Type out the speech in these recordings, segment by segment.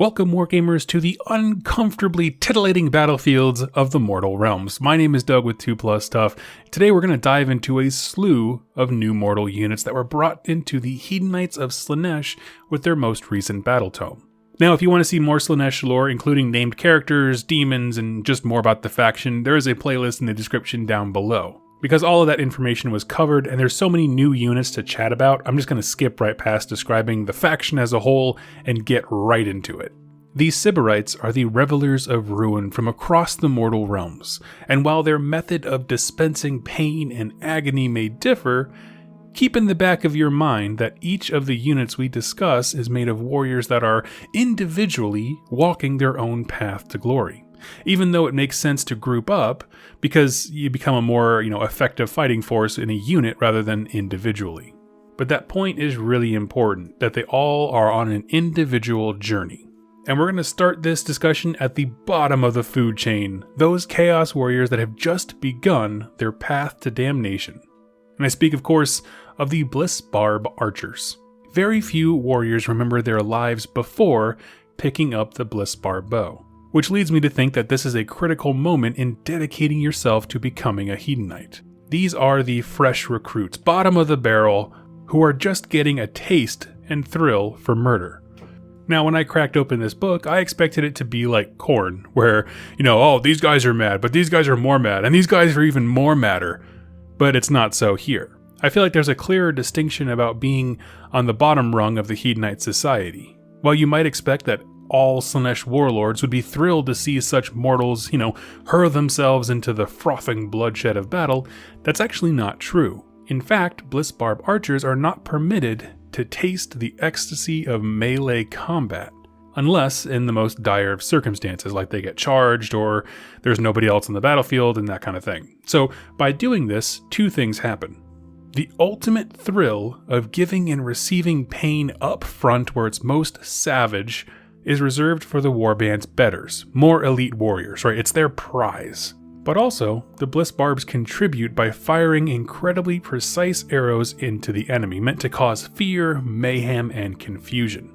Welcome, Wargamers, to the uncomfortably titillating battlefields of the mortal realms. My name is Doug with 2+ Stuff. Today we're going to dive into a slew of new mortal units that were brought into the Hedonites of Slaanesh with their most recent battle tome. Now, if you want to see more Slaanesh lore, including named characters, demons, and just more about the faction, there is a playlist in the description down below. Because all of that information was covered and there's so many new units to chat about, I'm just going to skip right past describing the faction as a whole and get right into it. These Sybarites are the revelers of ruin from across the mortal realms, and while their method of dispensing pain and agony may differ, keep in the back of your mind that each of the units we discuss is made of warriors that are individually walking their own path to glory. Even though it makes sense to group up, because you become a more, effective fighting force in a unit rather than individually. But that point is really important, that they all are on an individual journey. And we're going to start this discussion at the bottom of the food chain, those Chaos Warriors that have just begun their path to damnation. And I speak, of course, of the Bliss Barb Archers. Very few warriors remember their lives before picking up the Bliss Barb bow. Which leads me to think that this is a critical moment in dedicating yourself to becoming a Hedonite. These are the fresh recruits, bottom of the barrel, who are just getting a taste and thrill for murder. Now, when I cracked open this book, I expected it to be like Korn, where, these guys are mad, but these guys are more mad, and these guys are even more madder. But it's not so here. I feel like there's a clearer distinction about being on the bottom rung of the Hedonite society. While you might expect that all Slaanesh warlords would be thrilled to see such mortals, hurl themselves into the frothing bloodshed of battle, that's actually not true. In fact, Bliss Barb Archers are not permitted to taste the ecstasy of melee combat, unless in the most dire of circumstances, like they get charged or there's nobody else on the battlefield and that kind of thing. So by doing this, two things happen. The ultimate thrill of giving and receiving pain up front where it's most savage is reserved for the warband's betters, more elite warriors, right? It's their prize. But also, the Bliss Barbs contribute by firing incredibly precise arrows into the enemy, meant to cause fear, mayhem, and confusion.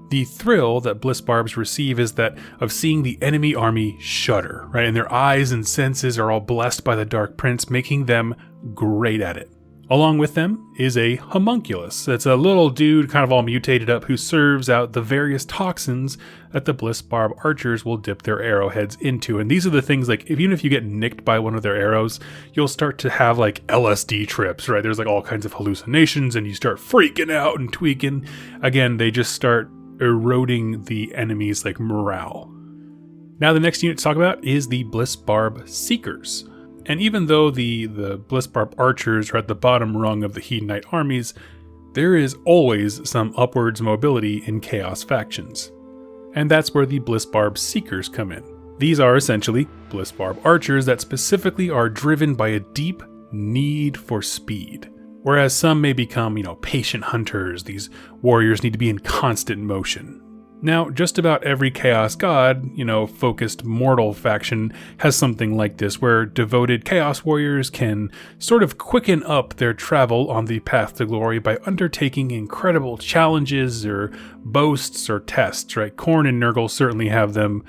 The thrill that Bliss Barbs receive is that of seeing the enemy army shudder, right? And their eyes and senses are all blessed by the Dark Prince, making them great at it. Along with them is a homunculus. It's a little dude kind of all mutated up who serves out the various toxins that the Bliss Barb Archers will dip their arrowheads into. And these are the things even if you get nicked by one of their arrows, you'll start to have LSD trips, right? There's all kinds of hallucinations and you start freaking out and tweaking. Again, they just start eroding the enemy's morale. Now the next unit to talk about is the Bliss Barb Seekers. And even though the Bliss Barb Archers are at the bottom rung of the Hedonite armies, there is always some upwards mobility in Chaos factions. And that's where the Bliss Barb Seekers come in. These are essentially Bliss Barb Archers that specifically are driven by a deep need for speed. Whereas some may become, patient hunters, these warriors need to be in constant motion. Now, just about every Chaos God, focused mortal faction has something like this, where devoted Chaos Warriors can sort of quicken up their travel on the path to glory by undertaking incredible challenges or boasts or tests, right? Khorne and Nurgle certainly have them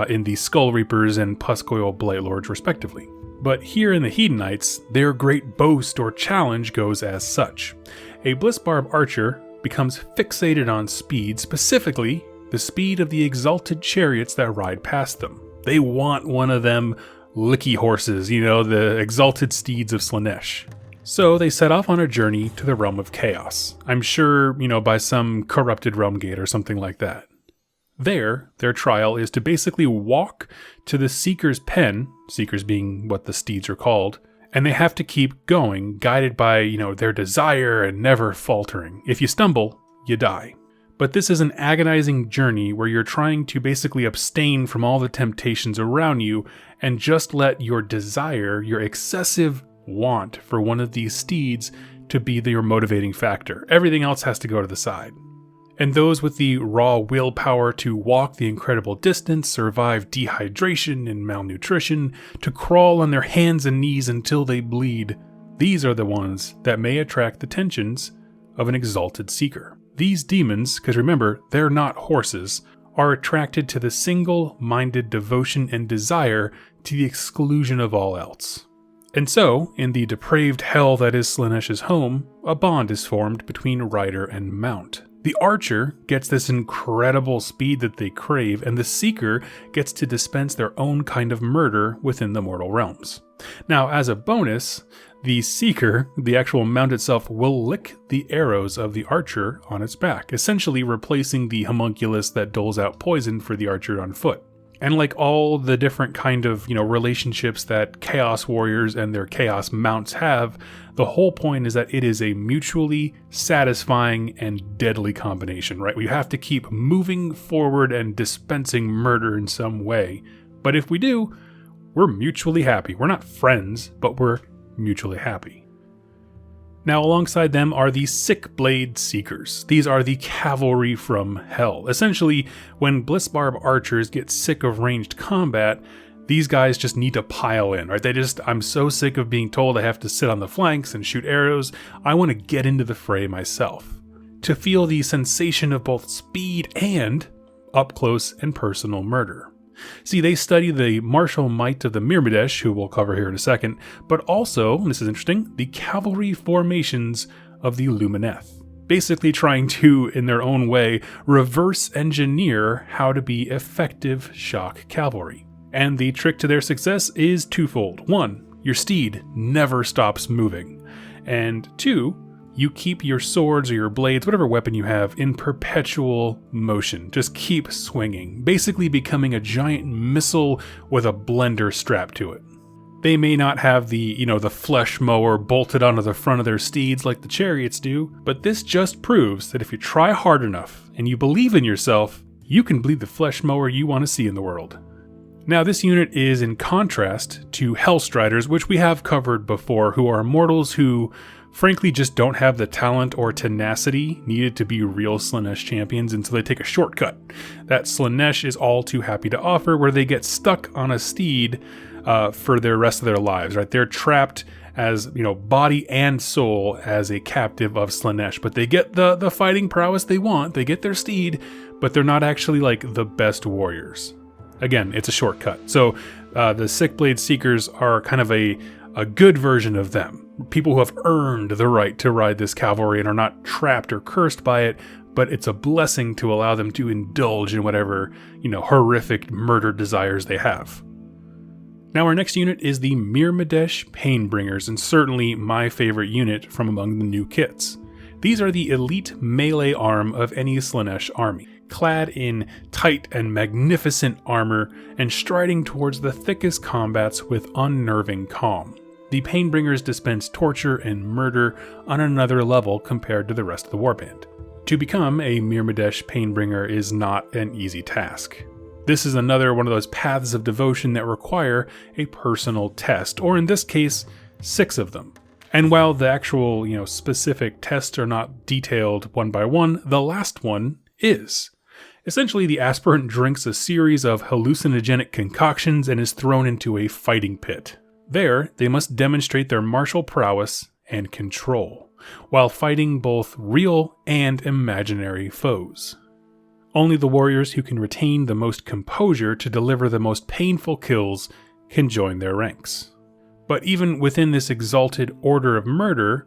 in the Skull Reapers and Puscoil Blightlords, respectively. But here in the Hedonites, their great boast or challenge goes as such. A Bliss Barb Archer becomes fixated on speed, specifically the speed of the exalted chariots that ride past them. They want one of them licky horses, the exalted steeds of Slaanesh. So they set off on a journey to the realm of chaos. I'm sure, by some corrupted realm gate or something like that. There, their trial is to basically walk to the Seeker's pen, Seekers being what the steeds are called, and they have to keep going, guided by, their desire and never faltering. If you stumble, you die. But this is an agonizing journey where you're trying to basically abstain from all the temptations around you and just let your desire, your excessive want for one of these steeds to be your motivating factor. Everything else has to go to the side. And those with the raw willpower to walk the incredible distance, survive dehydration and malnutrition, to crawl on their hands and knees until they bleed, these are the ones that may attract the attentions of an exalted seeker. These demons, because remember, they're not horses, are attracted to the single-minded devotion and desire to the exclusion of all else. And so, in the depraved hell that is Slaaneish's home, a bond is formed between rider and mount. The archer gets this incredible speed that they crave, and the seeker gets to dispense their own kind of murder within the mortal realms. Now, as a bonus, the seeker, the actual mount itself, will lick the arrows of the archer on its back, essentially replacing the homunculus that doles out poison for the archer on foot. And like all the different kind of, relationships that Chaos Warriors and their Chaos Mounts have, the whole point is that it is a mutually satisfying and deadly combination, right? We have to keep moving forward and dispensing murder in some way. But if we do, we're mutually happy. We're not friends, but we're mutually happy. Now, alongside them are the Sick Blade Seekers. These are the cavalry from hell. Essentially, when Bliss Barb archers get sick of ranged combat, these guys just need to pile in, right? I'm so sick of being told I have to sit on the flanks and shoot arrows. I want to get into the fray myself, to feel the sensation of both speed and up close and personal murder. See, they study the martial might of the Mirmadesh, who we'll cover here in a second, but also, and this is interesting, the cavalry formations of the Lumineth. Basically trying to, in their own way, reverse engineer how to be effective shock cavalry. And the trick to their success is twofold. 1, your steed never stops moving. And 2, you keep your swords or your blades, whatever weapon you have, in perpetual motion. Just keep swinging, basically becoming a giant missile with a blender strapped to it. They may not have the flesh mower bolted onto the front of their steeds like the chariots do, but this just proves that if you try hard enough and you believe in yourself, you can bleed the flesh mower you want to see in the world. Now, this unit is in contrast to Hellstriders, which we have covered before, who are mortals who frankly just don't have the talent or tenacity needed to be real Slaanesh champions, and so they take a shortcut that Slaanesh is all too happy to offer, where they get stuck on a steed for the rest of their lives, right? They're trapped as, body and soul as a captive of Slaanesh, but they get the fighting prowess they want, they get their steed, but they're not actually like the best warriors. Again, it's a shortcut. So the Sick Blade Seekers are kind of a good version of them. People who have earned the right to ride this cavalry and are not trapped or cursed by it, but it's a blessing to allow them to indulge in whatever, horrific murder desires they have. Now, our next unit is the Mirmadesh Painbringers, and certainly my favorite unit from among the new kits. These are the elite melee arm of any Slaanesh army, clad in tight and magnificent armor and striding towards the thickest combats with unnerving calm. The Painbringers dispense torture and murder on another level compared to the rest of the warband. To become a Mirmadesh Painbringer is not an easy task. This is another one of those paths of devotion that require a personal test, or in this case, 6 of them. And while the actual, specific tests are not detailed one by one, the last one is. Essentially, the aspirant drinks a series of hallucinogenic concoctions and is thrown into a fighting pit. There, they must demonstrate their martial prowess and control, while fighting both real and imaginary foes. Only the warriors who can retain the most composure to deliver the most painful kills can join their ranks. But even within this exalted order of murder,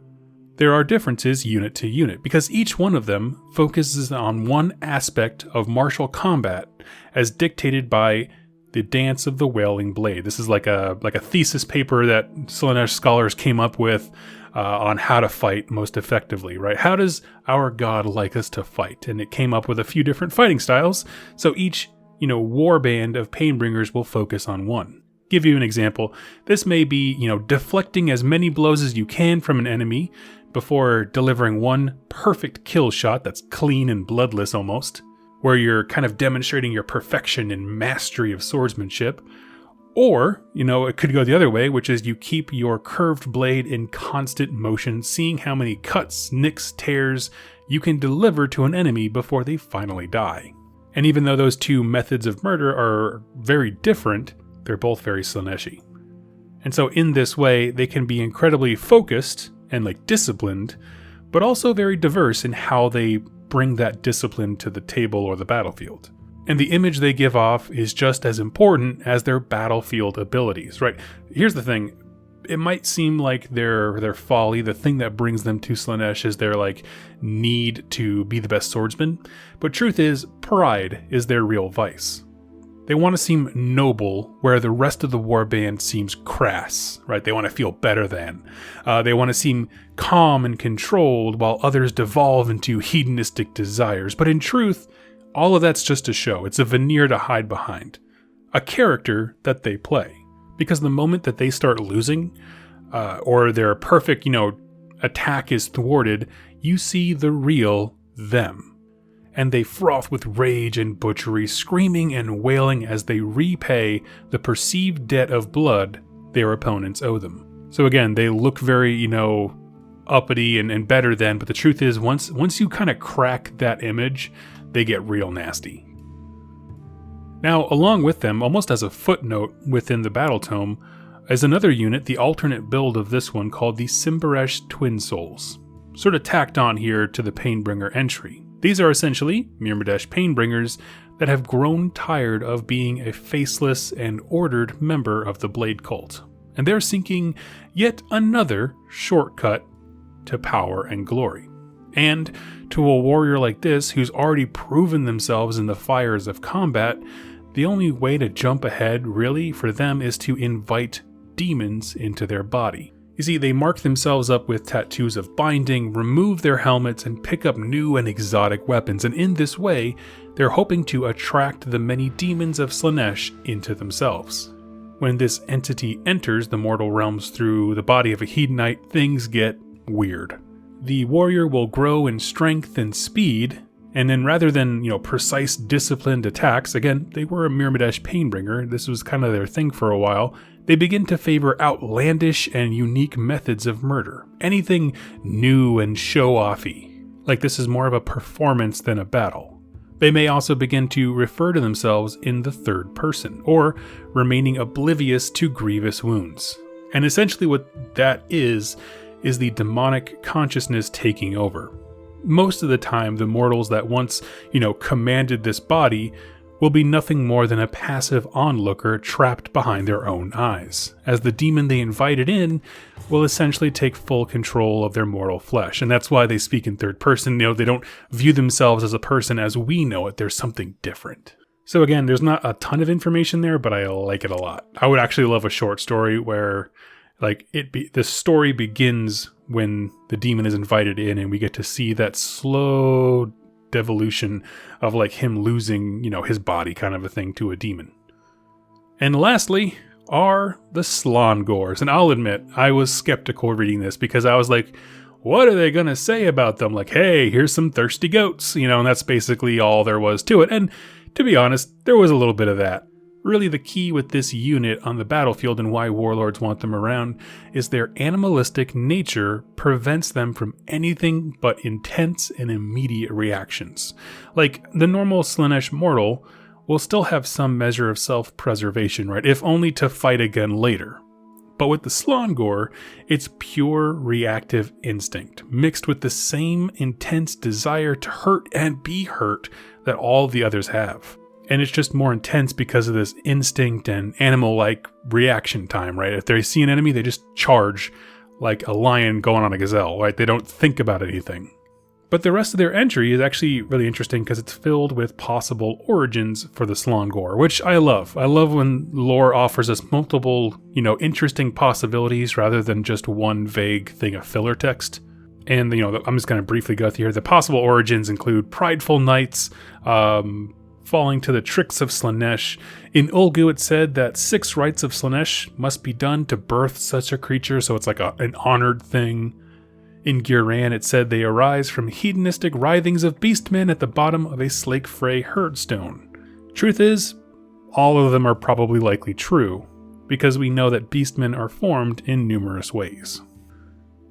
there are differences unit to unit, because each one of them focuses on one aspect of martial combat as dictated by the Dance of the Wailing Blade. This is like a thesis paper that Slaanesh scholars came up with on how to fight most effectively, right? How does our god like us to fight? And it came up with a few different fighting styles, so each, warband of Painbringers will focus on one. Give you an example. This may be, deflecting as many blows as you can from an enemy before delivering one perfect kill shot that's clean and bloodless almost, where you're kind of demonstrating your perfection and mastery of swordsmanship. Or, it could go the other way, which is you keep your curved blade in constant motion, seeing how many cuts, nicks, tears you can deliver to an enemy before they finally die. And even though those two methods of murder are very different, they're both very Slaaneshi. And so in this way, they can be incredibly focused and disciplined, but also very diverse in how they bring that discipline to the table or the battlefield. And the image they give off is just as important as their battlefield abilities, right? Here's the thing. It might seem like their folly, the thing that brings them to Slaanesh is their need to be the best swordsman. But truth is, pride is their real vice. They want to seem noble where the rest of the warband seems crass, right? They want to feel better than. They want to seem calm and controlled while others devolve into hedonistic desires. But in truth, all of that's just a show. It's a veneer to hide behind. A character that they play. Because the moment that they start losing, or their perfect, attack is thwarted, you see the real them. And they froth with rage and butchery, screaming and wailing as they repay the perceived debt of blood their opponents owe them. So again, they look very, uppity and better than, but the truth is, once you kind of crack that image, they get real nasty. Now, along with them, almost as a footnote within the Battle Tome, is another unit, the alternate build of this one, called the Simbaresh Twin Souls, sort of tacked on here to the Painbringer entry. These are essentially Mirmadesh Painbringers that have grown tired of being a faceless and ordered member of the Blade Cult, and they're seeking yet another shortcut to power and glory. And to a warrior like this, who's already proven themselves in the fires of combat, the only way to jump ahead, really, for them is to invite demons into their body. You see, they mark themselves up with tattoos of binding, remove their helmets, and pick up new and exotic weapons, and in this way, they're hoping to attract the many demons of Slaanesh into themselves. When this entity enters the mortal realms through the body of a hedonite, things get weird. The warrior will grow in strength and speed, and then rather than, precise disciplined attacks, again, they were a Mirmadesh Painbringer, this was kind of their thing for a while, they begin to favor outlandish and unique methods of murder. Anything new and show-offy. Like this is more of a performance than a battle. They may also begin to refer to themselves in the third person, or remaining oblivious to grievous wounds. And essentially what that is the demonic consciousness taking over. Most of the time, the mortals that once, commanded this body will be nothing more than a passive onlooker trapped behind their own eyes, as the demon they invited in will essentially take full control of their mortal flesh. And that's why they speak in third person. They don't view themselves as a person as we know it. There's something different. So again, there's not a ton of information there, but I like it a lot. I would actually love a short story where the story begins when the demon is invited in and we get to see that slow devolution of him losing, his body kind of a thing to a demon. And lastly are the Slongors. And I'll admit, I was skeptical reading this because I was like, what are they going to say about them? Hey, here's some thirsty goats, and that's basically all there was to it. And to be honest, there was a little bit of that. Really, the key with this unit on the battlefield and why warlords want them around is their animalistic nature prevents them from anything but intense and immediate reactions. The normal Slaanesh mortal will still have some measure of self-preservation, right? If only to fight again later. But with the Slongor, it's pure reactive instinct, mixed with the same intense desire to hurt and be hurt that all the others have. And it's just more intense because of this instinct and animal-like reaction time, right? If they see an enemy, they just charge like a lion going on a gazelle, right? They don't think about anything. But the rest of their entry is actually really interesting because it's filled with possible origins for the Slongor, which I love. I love when lore offers us multiple, interesting possibilities rather than just one vague thing of filler text. And, I'm just going to briefly go through here. The possible origins include prideful knights, falling to the tricks of Slaanesh. In Ulgu, it said that 6 rites of Slaanesh must be done to birth such a creature, so it's like an honored thing. In Gurran, it said they arise from hedonistic writhings of beastmen at the bottom of a Slake Frey herdstone. Truth is, all of them are probably likely true, because we know that beastmen are formed in numerous ways.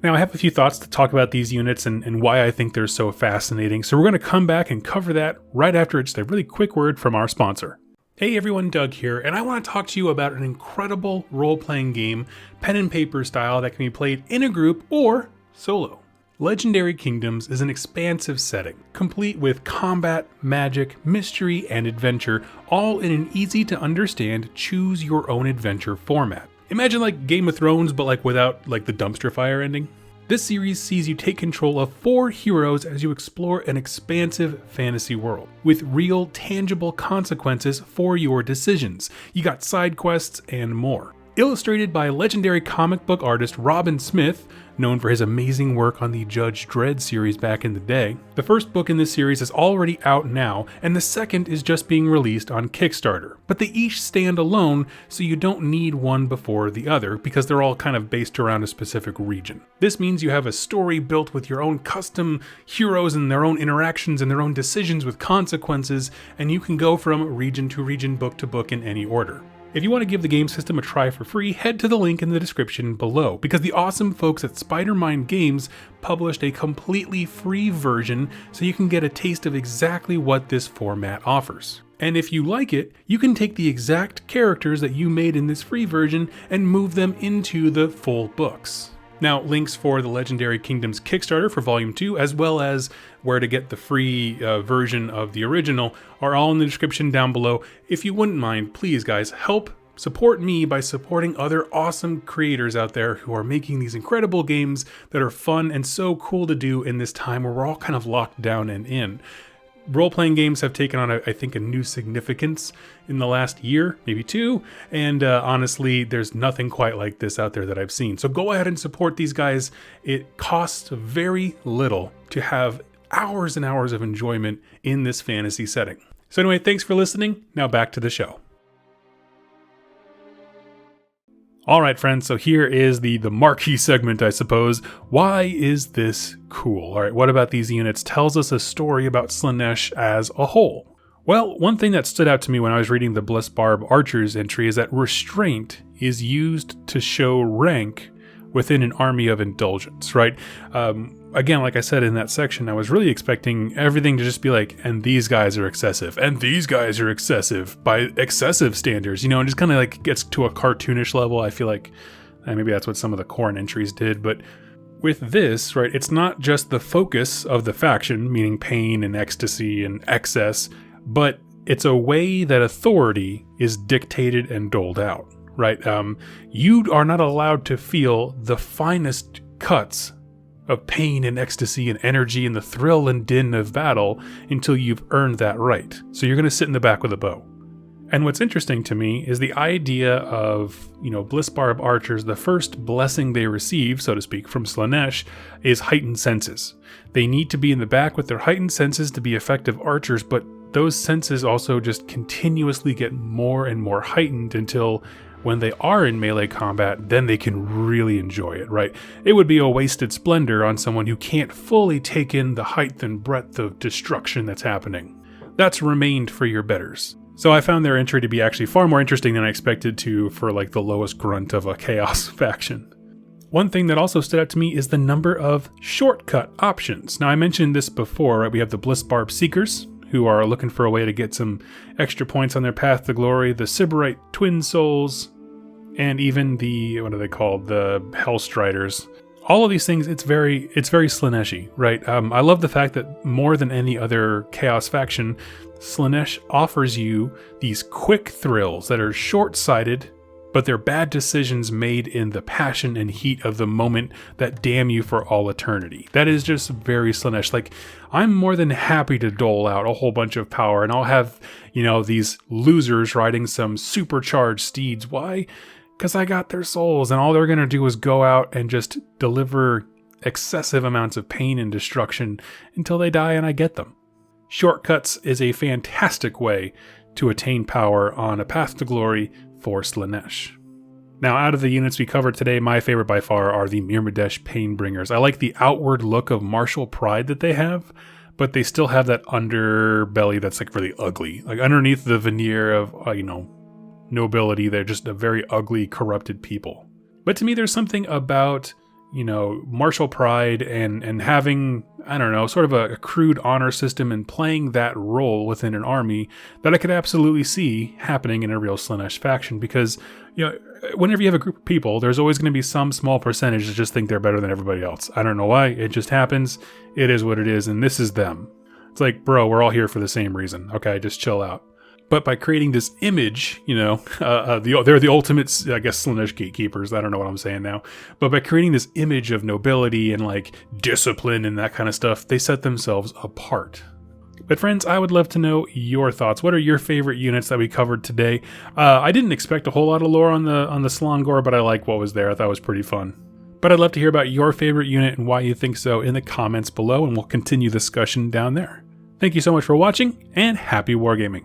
Now, I have a few thoughts to talk about these units and why I think they're so fascinating, so we're going to come back and cover that right after just a really quick word from our sponsor. Hey everyone, Doug here, and I want to talk to you about an incredible role-playing game, pen and paper style, that can be played in a group or solo. Legendary Kingdoms is an expansive setting, complete with combat, magic, mystery, and adventure, all in an easy-to-understand choose-your-own-adventure format. Imagine like Game of Thrones, but like without like the dumpster fire ending. This series sees you take control of 4 heroes as you explore an expansive fantasy world, with real, tangible consequences for your decisions. You got side quests and more. Illustrated by legendary comic book artist Robin Smith, known for his amazing work on the Judge Dredd series back in the day. The first book in this series is already out now, and the second is just being released on Kickstarter. But they each stand alone, so you don't need one before the other, because they're all kind of based around a specific region. This means you have a story built with your own custom heroes and their own interactions and their own decisions with consequences, and you can go from region to region, book to book in any order. If you want to give the game system a try for free, head to the link in the description below, because the awesome folks at Spider-Mind Games published a completely free version so you can get a taste of exactly what this format offers. And if you like it, you can take the exact characters that you made in this free version and move them into the full books. Now, links for the Legendary Kingdoms Kickstarter for Volume 2, as well as where to get the free version of the original, are all in the description down below. If you wouldn't mind, please guys, help support me by supporting other awesome creators out there who are making these incredible games that are fun and so cool to do in this time where we're all kind of locked down and in. Role-playing games have taken on, I think, a new significance in the last year, maybe 2, and honestly, there's nothing quite like this out there that I've seen. So go ahead and support these guys. It costs very little to have hours and hours of enjoyment in this fantasy setting. So anyway, thanks for listening. Now back to the show. Alright friends, so here is the marquee segment, I suppose. Why is this cool? Alright, what about these units tells us a story about Slaanesh as a whole? Well, one thing that stood out to me when I was reading the Bliss Barb Archers entry is that restraint is used to show rank within an army of indulgence, right? Again, like I said in that section, I was really expecting everything to just be like, and these guys are excessive, and these guys are excessive by excessive standards, and just kind of like gets to a cartoonish level. I feel like maybe that's what some of the Khorne entries did, but with this, right, it's not just the focus of the faction, meaning pain and ecstasy and excess, but it's a way that authority is dictated and doled out, right? You are not allowed to feel the finest cuts of pain and ecstasy and energy and the thrill and din of battle until you've earned that right. So you're going to sit in the back with a bow. And what's interesting to me is the idea of, Bliss Barb Archers, the first blessing they receive, so to speak, from Slaanesh is heightened senses. They need to be in the back with their heightened senses to be effective archers, but those senses also just continuously get more and more heightened until when they are in melee combat, then they can really enjoy it, right? It would be a wasted splendor on someone who can't fully take in the height and breadth of destruction that's happening. That's remained for your betters. So I found their entry to be actually far more interesting than I expected to for like the lowest grunt of a chaos faction. One thing that also stood out to me is the number of shortcut options. Now I mentioned this before, right? We have the Bliss Barb Seekers, who are looking for a way to get some extra points on their path to glory, the Simbaresh Twin Souls, and even the, what are they called, the Hellstriders. All of these things, it's very Slaanesh-y, right? I love the fact that more than any other Chaos faction, Slaanesh offers you these quick thrills that are short-sighted, but they're bad decisions made in the passion and heat of the moment that damn you for all eternity. That is just very Slaanesh. Like, I'm more than happy to dole out a whole bunch of power, and I'll have, these losers riding some supercharged steeds. Why? Because I got their souls, and all they're going to do is go out and just deliver excessive amounts of pain and destruction until they die and I get them. Shortcuts is a fantastic way to attain power on a path to glory for Slaanesh. Now, out of the units we covered today, my favorite by far are the Mirmadesh Painbringers. I like the outward look of martial pride that they have, but they still have that underbelly that's like really ugly. Like underneath the veneer of, nobility, they're just a very ugly, corrupted people. But to me, there's something about, you know, martial pride and having, I don't know, sort of a crude honor system and playing that role within an army that I could absolutely see happening in a real Slaanesh faction. Because, you know, whenever you have a group of people, there's always going to be some small percentage that just think they're better than everybody else. I don't know why. It just happens. It is what it is. And this is them. It's like, bro, we're all here for the same reason. Okay, just chill out. But by creating this image, you know, they're the ultimate, I guess, Slaanesh gatekeepers. I don't know what I'm saying now. But by creating this image of nobility and like discipline and that kind of stuff, they set themselves apart. But friends, I would love to know your thoughts. What are your favorite units that we covered today? I didn't expect a whole lot of lore on the Slongor, but I like what was there. I thought it was pretty fun. But I'd love to hear about your favorite unit and why you think so in the comments below, and we'll continue the discussion down there. Thank you so much for watching, and happy wargaming.